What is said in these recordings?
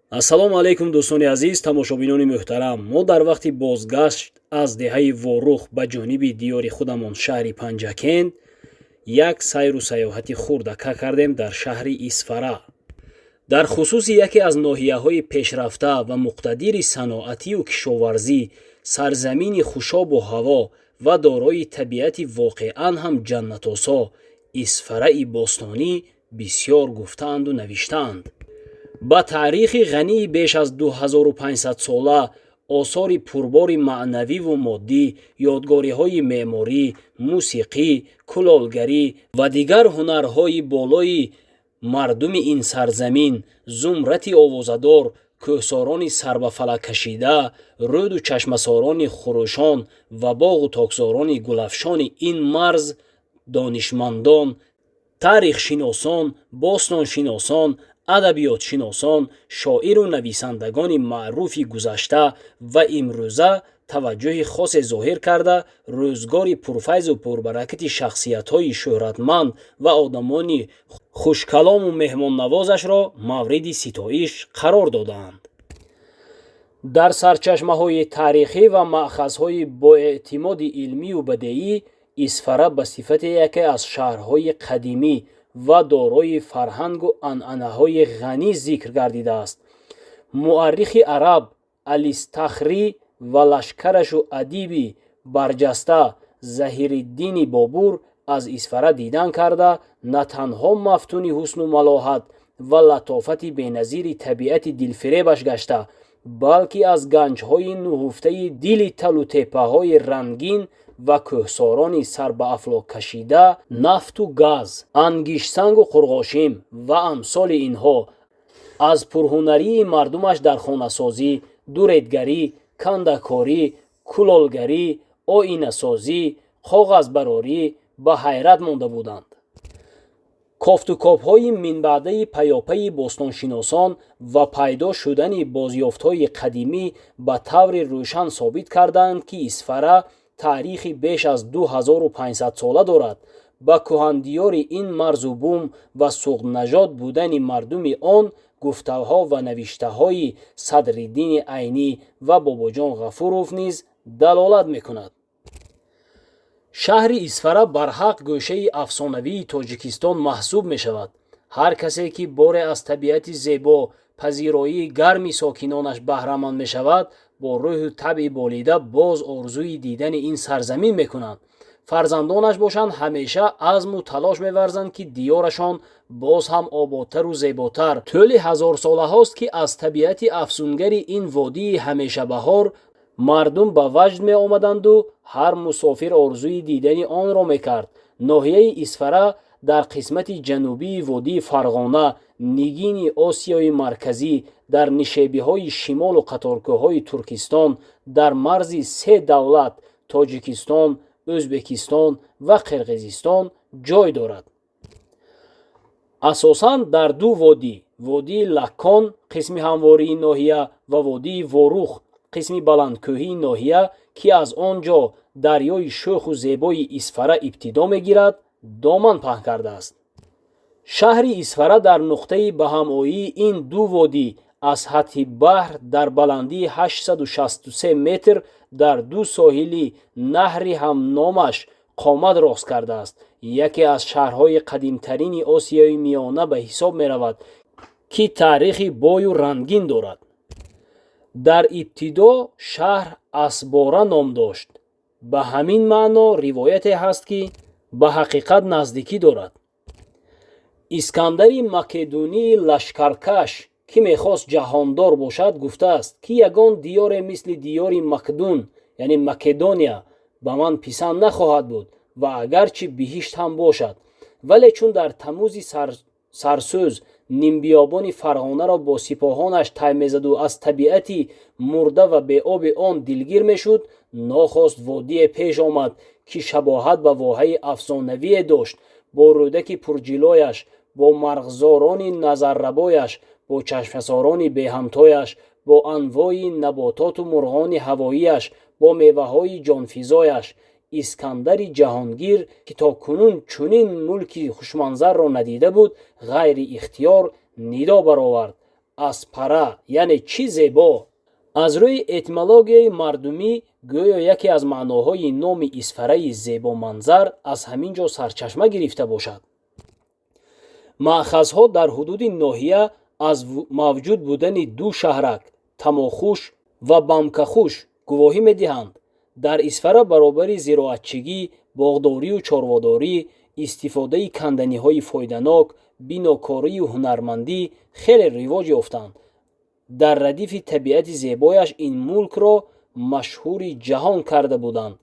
ассалому алайкум дӯстони азиз, тамошобинони муҳтарам. Мо дар вақти бозгашт аз деҳаи ворух ба ҷониби диёри худамон шаҳри Панҷакент як сайру сайёҳати хурдака кардем дар шаҳри Исфара. дар хусуси яке аз ноҳияҳои пешрафта ва муқтадири саноатию кишоварзӣ, сарзамини хушобу ҳаво ва дорои табиати воқеан ҳам ҷаннатосо, Исфараи бостонӣ бисьёр гуфтаанду навиштаанд. ба таърихи ғании беш аз 2500 сола, осори пурбори маънавиву моддӣ, ёдгориҳои меъморӣ, мусиқӣ, кулолгарӣ ва дигар ҳунарҳои болои мардуми ин сарзамин, зумрати овозадор, кӯҳсорони сарбафалак кашида, рӯду чашмасорони хурӯшон ва боғу токзорони гулафшони ин марз, донишмандон, таърихшиносон, бостоншиносон, адабиётшиносон, шоиру нависандагони маъруфи гузашта ва имрӯза таваҷҷӯҳи хосе зоҳир карда, рӯзгори пурфайзу пурбаракати шахсиятҳои шӯҳратманд ва одамони хушкалому меҳмоннавозашро мавриди ситоиш қарор додаанд. дар сарчашмаҳои таърихӣ ва маъхазҳои боэътимоди илмию бадеӣ, Исфара ба сифати яке аз шаҳрҳои қадимӣ ва дорои фарҳангу анъанаҳои ғанӣ зикр гардидааст. муаррихи араб Алистахрӣ ва лашкарашу адиби барҷаста Заҳириддини Бобур аз Исфара дидан карда, на танҳо мафтуни ҳусну малоҳат ва латофати беназири табиати дилфиребаш гашта, балки аз ганҷҳои нуҳуфтаи дили талу теппаҳои рангин ва кӯҳсорони сарбаафлок кашида, нафту газ, ангишсангу қурғошим ва амсоли инҳо, аз пурҳунарии мардумаш дар хонасозӣ, дуретгарӣ, кандакорӣ, кулолгарӣ, оинасозӣ, коғазбарорӣ ба ҳайрат монда буданд. кофтукопҳои минбаъдаи паёпаи бостоншиносон ва пайдо шудани бозёфтҳои қадимӣ ба таври рӯшан собит карданд, ки Исфара таърихи беш аз 2500 сола дорад. ба кӯҳандиёри ин марзу бум ва суғднажод будани мардуми он гуфтаҳо ва навиштаҳои Садриддини Айнӣ ва Бобоҷон Ғафуров низ далолат мекунад. шаҳри Исфара барҳақ гӯшаи афсонавии Тоҷикистон маҳсуб мешавад. ҳар касе, ки боре аз табиати зебо, пазироии гарми сокинонаш баҳраманд мешавад, бо рӯҳу табъи болида боз орзуи дидани ин сарзамин мекунад. фарзандонаш бошанд, ҳамеша азму талош меварзанд, ки диёрашон боз ҳам ободтару зеботар. тӯли ҳазорсолаҳост, ки аз табиати афсунгари ин водии ҳамешабаҳор мардум ба ваҷд меомаданду ҳар мусофир орзуи дидани онро мекард. ноҳияи Исфара дар қисмати ҷанубии водии Фарғона, нигини Осиёи Марказӣ, дар нишебиҳои шимолу қаторкӯҳҳои Туркистон, дар марзи се давлат Тоҷикистон, Ӯзбекистон ва Қирғизистон ҷой дорад. асосан дар ду водӣ, водии Лаккон қисми ҳамвории ноҳия ва водии Ворух қисми баландкӯҳии ноҳия, ки аз он ҷо дарёи шӯху зебои Исфара ибтидо мегирад, доман паҳн кардааст. шаҳри Исфара дар нуқтаи ба ҳамоии ин ду водӣ аз ҳатҳи баҳр дар баландии 863 метр дар ду соҳили наҳри ҳамномаш қомат рост кардааст. яке аз шаҳрҳои қадимтарини Осиёи Миёна ба ҳисоб меравад, ки таърихи бою рангин дорад. дар ибтидо шаҳр Асбора ном дошт. ба ҳамин маъно ривояте ҳаст, ки ба ҳақиқат наздикӣ дорад. Искандари Македунии лашкаркаш, ки мехост ҷаҳондор бошад, гуфтааст, ки ягон диёре мисли диёри Макдун, яъне Македония, ба ман писанд нахоҳад буд ва агарчи биҳишт ҳам бошад. вале чун дар тамӯзи сарсӯз нимбиёбони Фарғонаро бо сипоҳонаш тай мезаду аз табиати мурда ва беоби он дилгир мешуд, нохост водие пеш омад, ки шабоҳат ба воҳаи афсонавие дошт, бо рӯдаки пурҷилояш, бо марғзорони назаррабояш, бо чашмасорони беҳамтояш, бо анвои набототу мурғони ҳавоияш, бо меваҳои ҷонфизояш. Искандари ҷаҳонгир, ки то кунун чунин мулки хушманзарро надида буд, ғайри ихтиёр нидо баровард: аспара яъне чӣ зебо аз рӯи этимологияи мардумӣ гӯё яке аз маъноҳои номи исфараи зебоманзар аз ҳамин ҷо сарчашма гирифта бошад. маъхазҳо дар ҳудуди ноҳия аз мавҷуд будани ду шаҳрак тамохуш ва бамкахуш гувоҳӣ медиҳанд. дар исфара баробари зироатчигӣ, боғдорию чорводорӣ, истифодаи канданиҳои фоиданок, бинокорию ҳунармандӣ хеле ривоҷ ёфтанд. дар радифи табиати зебояш ин мулкро машҳури ҷаҳон карда буданд.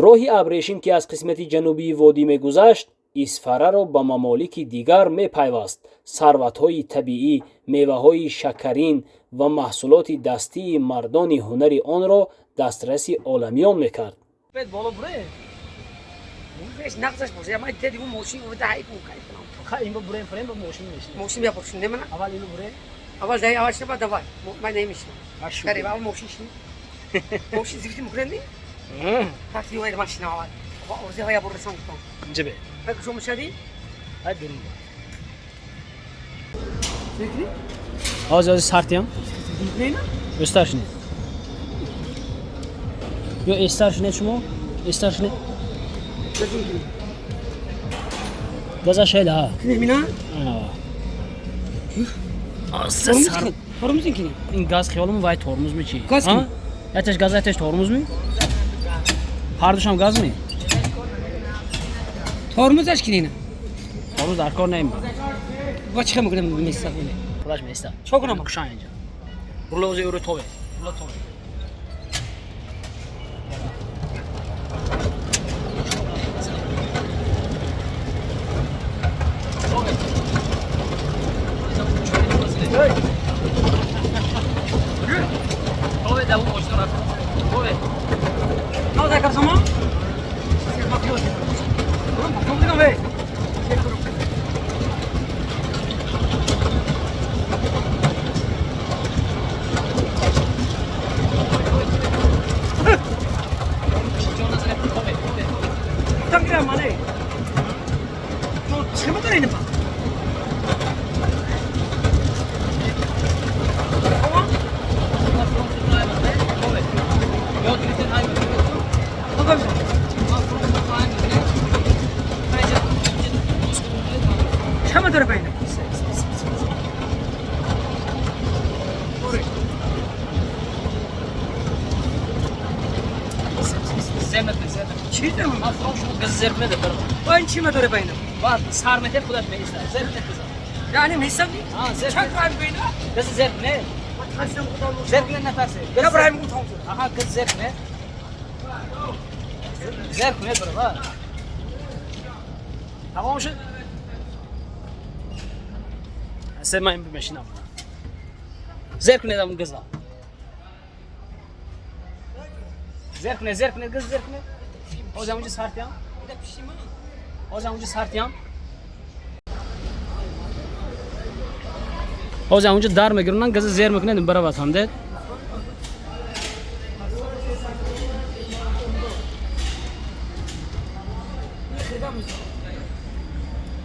роҳи абрешим ки аз қисмати ҷанубии водӣ мегузашт, исфараро ба мамолики дигар мепайваст. сарватҳои табиӣ, меваҳои шакарин ва маҳсулоти дастии мардони ҳунари онро дастраси оламиён мекард. Hozir sartiyam. Starshine. Yo, starshine чмо? Starshine. Gaza şeyle ha. Nemina? Tormuz ki? In gaz xiyolum vay tormuz mu chi? Gaz mi? Ateş gaz ateş tormuz mu? Har duşam gaz mı? Tormuz aç ki ne? Tormuz dar kor neyim? Baş çıkamı kadar mesaj böyle. Kulaş mesaj. Çok önemli. Kuşan ince. Burla uzu euro tove. Burla tove. Tove da bu boşlar. Tove. Ne olacak kapsama? Bakıyoruz. Çok güzel be. Tam gram mane. No, çıkma da ne bak. Çıkma da ne? چیدم افرام شما گز زرق نده برو با این چی مداره بینم بعد سر متر خودت میسته زرق نده یعنی میسم زرق چک رایم بینم گز زرق نه زرق نه نفرسه نه برایم گوتم آها گز زرق نه زرق نه برو بعد تمام شد هسه من بمشینم زرق نه دام گزا زرق نه گز زرق نه O zaman sartiyam. O zaman sartiyam. O zaman dar megirunan gazı zer mekne beraber hamdet.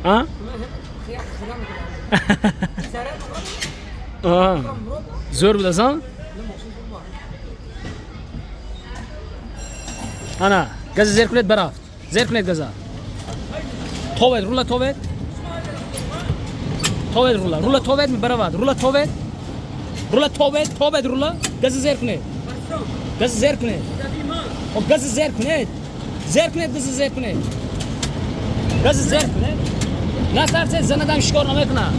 Ha? Aa. Zor bilasan? Ana, gazı zerkulet beraber. Zerkulet gaza. Tovet, rula tovet. Tovet rula. Rula tovet mi beraber? Rula tovet. Rula tovet, tovet rula. Gazı zerkulet. Gazı zerkulet. O gazı zerkulet. Zerkulet gazı zerkulet. Gazı zerkulet. Nasarse zanadan şikor namekna.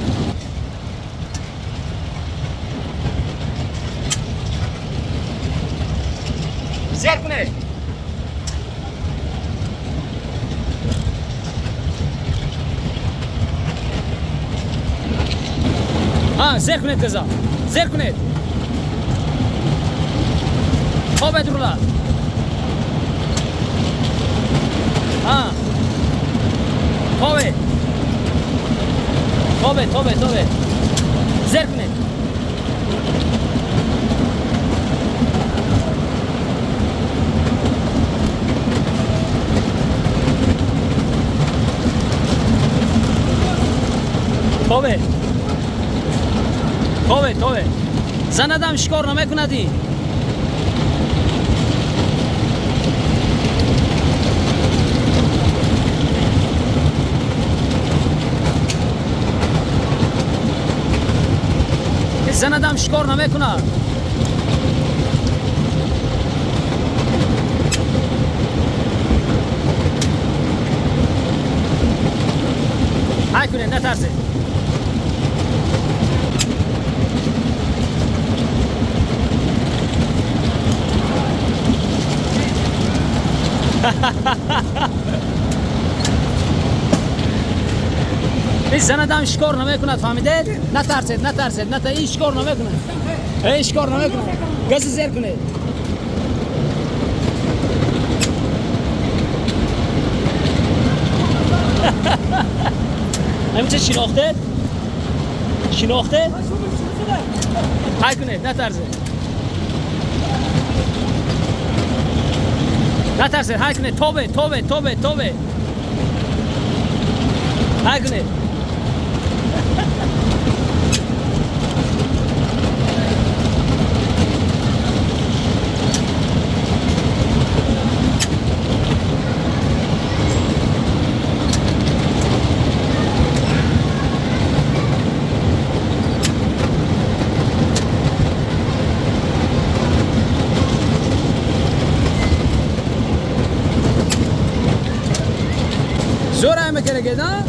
Zerkulet. Ha, zerkunet gaza. Zerkunet. Tovet rula. Ha. Tovet. Tovet. Zerkunet. Tovet. توه زندم شکار نمیکندی. زندم شکار نمیکند. های کنه نترسه. این زندم شکار نمیکند فهمیدید؟ نترسید این شکار نمیکند. این شکار نمیکند. گاز زیر کنید. همین چه شناخته؟ های کنید نترسید. های کنید. توبه های کنید. زور همه کرده نه؟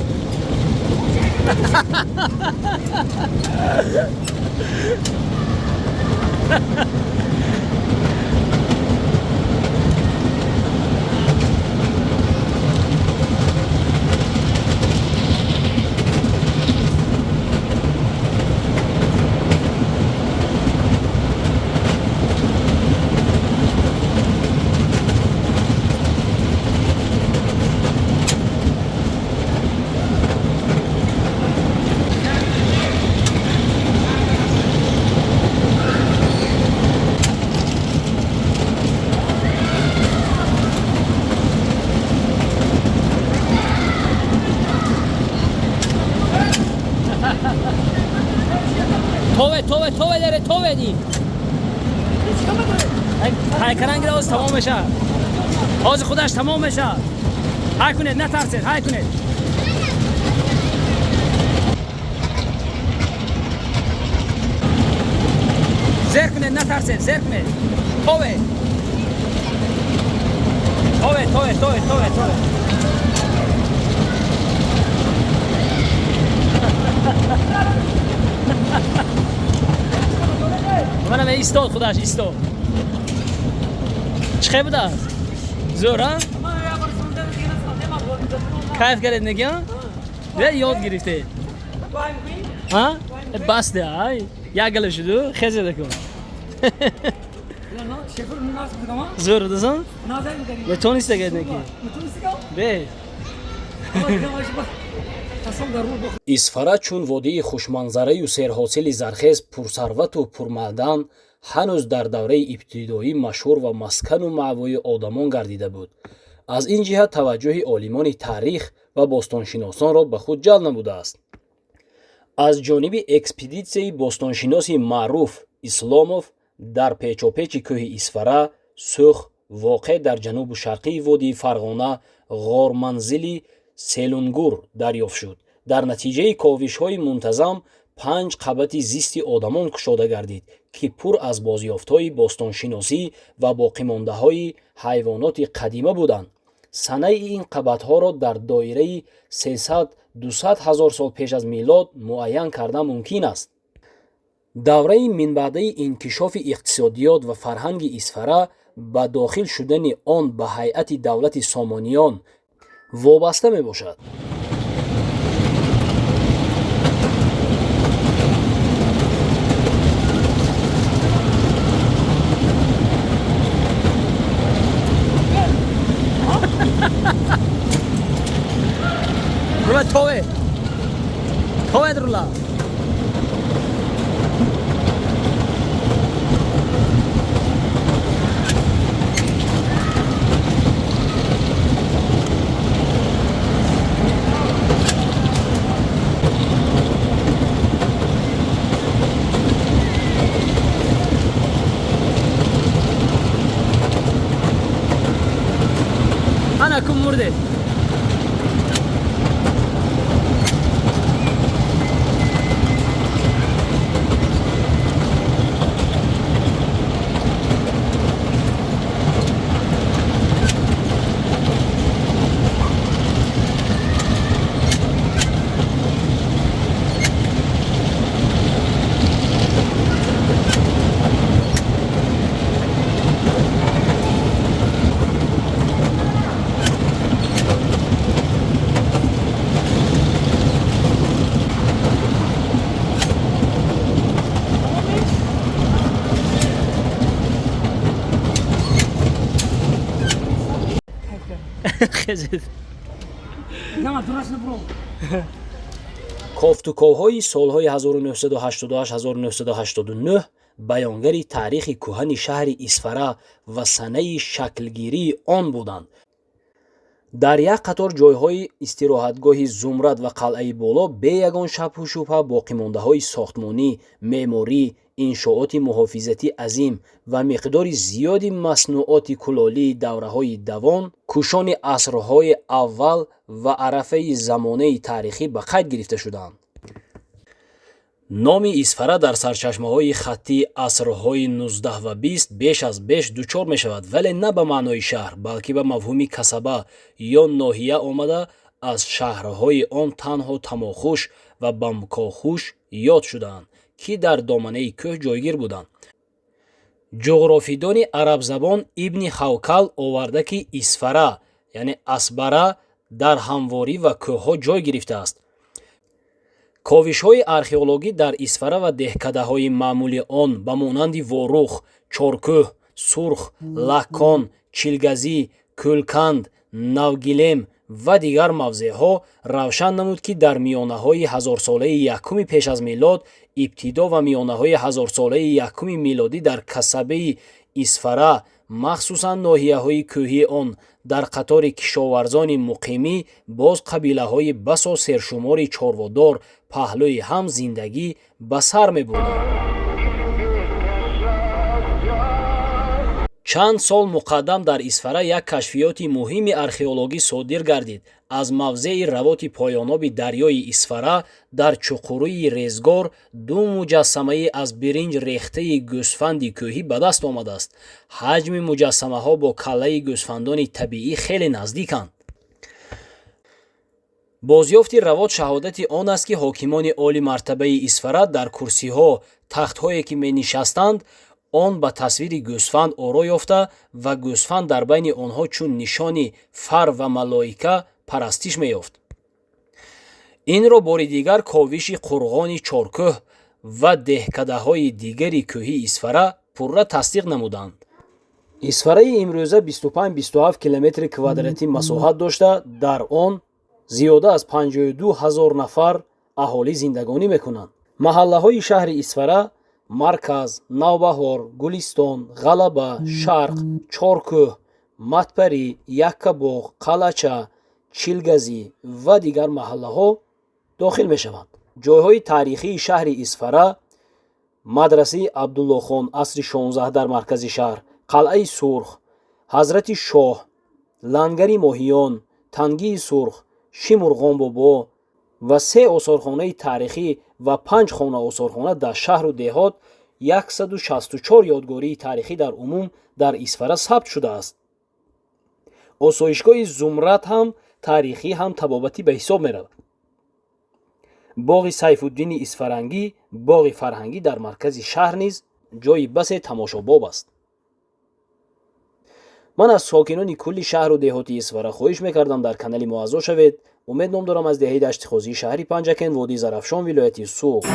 توه داره توه دی. های کرنگ راز تمام میشه. حاضر خودش تمام میشه. های کنید نترسید. های کنید. زیر کنید نترسید. زیر کنید. توه. منم ایستاد خودش ایستاد. چه بود است؟ زور ها؟ کیف کرد نگه؟ نه یاد گرفته. ها؟ بسته های. یک گله شدو خیزه دکن. زور دزن؟ نه تونسته کرد نگه. به. исфара чун водии хушманзараю серҳосили зархез пурсарвату пурмаъдан ҳанӯз дар давраи ибтидоӣ машҳур ва маскану маъвои одамон гардида буд. аз ин ҷиҳат таваҷҷӯҳи олимони таърих ва бостоншиносонро ба худ ҷалб намудааст. аз ҷониби экспедитсияи бостоншиноси маъруф исломов дар печопечи кӯҳи исфара сух воқеъ дар ҷанубу шарқии водии фарғона ғорманзили селунгур дарёфт шуд. дар натиҷаи ковишҳои мунтазам 5 қабати зисти одамон кушода гардид, ки пур аз бозёфтҳои бостоншиносӣ ва боқимондаҳои ҳайвоноти қадима буданд. санаи ин қабатҳоро дар доираи 300-200 ҳазор сол пеш аз милод муайян кардан мумкин аст. давраи минбаъдаи инкишофи иқтисодиёт ва фарҳанги исфара ба дохил шудани он ба ҳайати давлати сомониён вобаста мебошад. توه درلا نکن مرده. نه درست نبرو. کوفتوکوهای سالهای 1988-1989 بیانگری تاریخ کهن شهر اسفره و سنه شکلگیری آن بودند. در یک قطار جایهای استراحتگاه زمرد و قلعه بالا به یگان شبه و شبهه باقی مانده های ساختمانی، معماری، انشاءات محافظتی عظیم و مقدار زیادی مصنوعات کلالی دوره های دوان کشان عصرهای اول و عرفه زمانه تاریخی به قید گرفته شدند. نام اسفره در سرچشمه های خطی عصرهای 19 و 20 بیش از بیش دچار می شود، ولی نه به معنای شهر بلکه به مفهوم کسبه یا ناحیه آمده از شهرهای آن تنها تماخوش و بمکاخوش یاد شدند که در دامنه کوه جایگیر بودند. جغرافیدان عرب زبان ابن خوکل آورده که اسفره یعنی اسبره در همواری و کوه ها جای گرفته است. کاوش های ارخئولوژی در اسفره و دهکده های معمولی آن به مانند واروخ، چارکوه، سرخ، لکان، چیلگزی، کولکند، نوگیلم و دیگر موضع ها روشن نمود که در میانه های هزار ساله یکم پیش از میلاد ابتدا و میانه های هزار ساله یکم میلادی در کسبه اسفره مخصوصا ناحیه های کوهی آن در قطار کشاورزان مقیمی باز قبیله های بسا سرشماری چاروادار پهلوی هم زندگی به سر می بردند. چند سال مقدم در اسفره یک کشفیات مهم ارخئولوژی صادر گردید. از موضع روات پایاناب دریای اسفره در چقوروی ریزگار دو مجسمه از برنج ریخته گوسفند کوهی به دست آمده است. حجم مجسمه ها با کله گوسفندان طبیعی خیلی نزدیکند. بازیافت روات شهادت آن است که حاکمان عالی مرتبه اسفره در کرسی ها تخت هایی که می نشستند آن به تصویر گوسفند آرا یافته و گوسفند در بین آنها چون نشانی فر و ملائکه پرستش می یافت. این را بار دیگر کاوش قرغان چارکوه و دهکده های دیگری کوهی اسفره پورا تصدیق نمودند. اسفره امروزه 25-27 کیلومتر کوادراتی مساحت داشته در آن زیاده از 52,000 نفر اهالی زندگانی میکنند. محله های شهر اسفره مرکز، نوبهار، گلستان، غلبه، شرق، چارکوه، متپری، یکباغ، قلعچه، چیلگزی و دیگر محله ها داخل می شوند. جایهای تاریخی شهر اسفره مدرسه عبدالله خان عصر 16 در مرکز شهر، قلعه سرخ، حضرت شاه، لنگری ماهیان، تنگی سرخ، شیمرغان بابا و 3 آثارخانه تاریخی و 5 خانه آثارخانه در شهر و دهات 164 یادگاری تاریخی در عموم در اسفره ثبت شده است. آسایشگاه زمرد هم تاریخی هم طبابتی به حساب می رود. باغ سیف الدین اسفرنگی، باغ فرهنگی در مرکز شهر نیز جای بس تماشاباب است. من از ساکنان کل شهر و دهاتی اسفره خواهش میکردم در کانال ما اعضا شوید. امید دارم از دهه دشت خوزی شهری پنجکن وادی زرافشان ولایت سوغ